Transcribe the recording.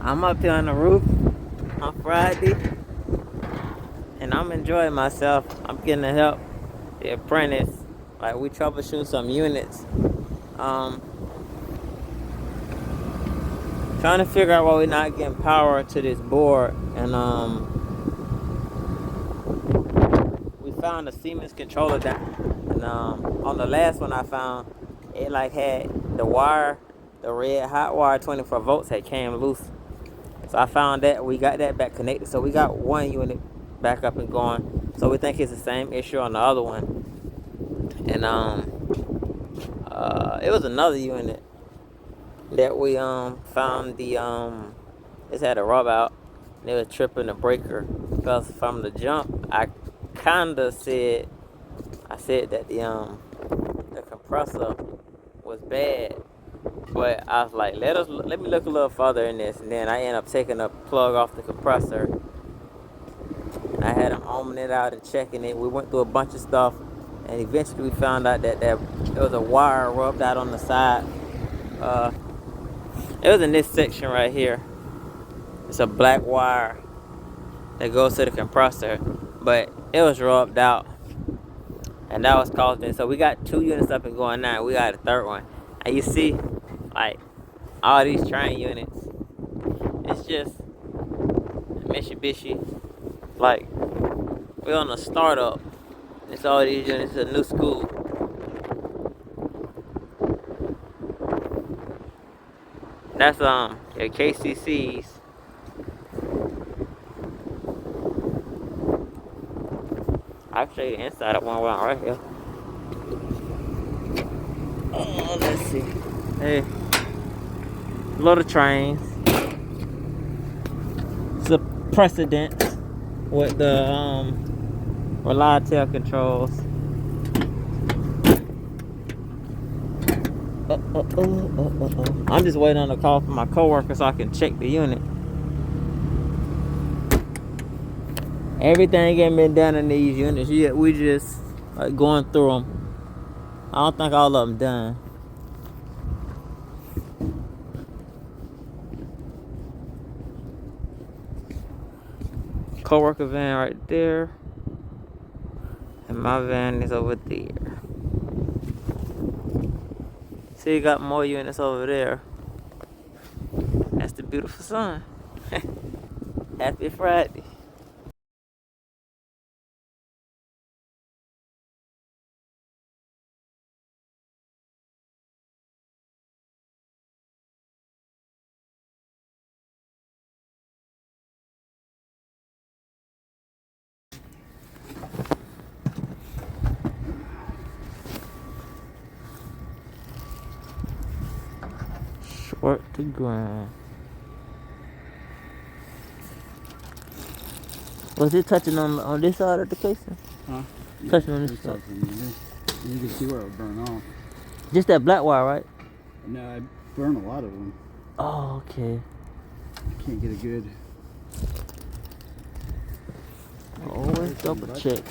I'm up here on the roof on Friday, and I'm enjoying myself. I'm getting to help the apprentice. Like, we troubleshoot some units. Trying to figure out why we're not getting power to this board, and we found a Siemens controller down, and on the last one I found, it like had the wire, the red hot wire 24 volts had came loose. So I found that, we got that back connected. So we got one unit back up and going. So we think it's the same issue on the other one. And it was another unit that we found the it's had a rub out, and it was tripping the breaker. Because from the jump, I said that the compressor was bad. But I was like, let me look a little further in this, and then I ended up taking a plug off the compressor. And I had him ohming it out and checking it. We went through a bunch of stuff, and eventually we found out that there was a wire rubbed out on the side. It was in this section right here. It's a black wire that goes to the compressor, but it was rubbed out, and that was causing it. So we got 2 units up and going now. We got a third one, and you see, like, all these Trane units, it's just Mitsubishi. Like, we're on a startup. It's all these units, it's a new school. That's your KCCs. I'll show you the inside of one right here. Oh, let's see. Hey, little trains. It's a precedent with the Relitel controls. I'm just waiting on a call from my coworker so I can check the unit. Everything ain't been done in these units yet. We just like going through them. I don't think all of them done. Coworker van right there, and my van is over there. See, you got more units over there. That's the beautiful sun. Happy Friday. Short to grind. Was it touching on this side of the casing? Huh? Touching on this side. You can see where it would burn off. Just that black wire, right? No, I burn a lot of them. Oh, okay. I can't get a good. Always double check.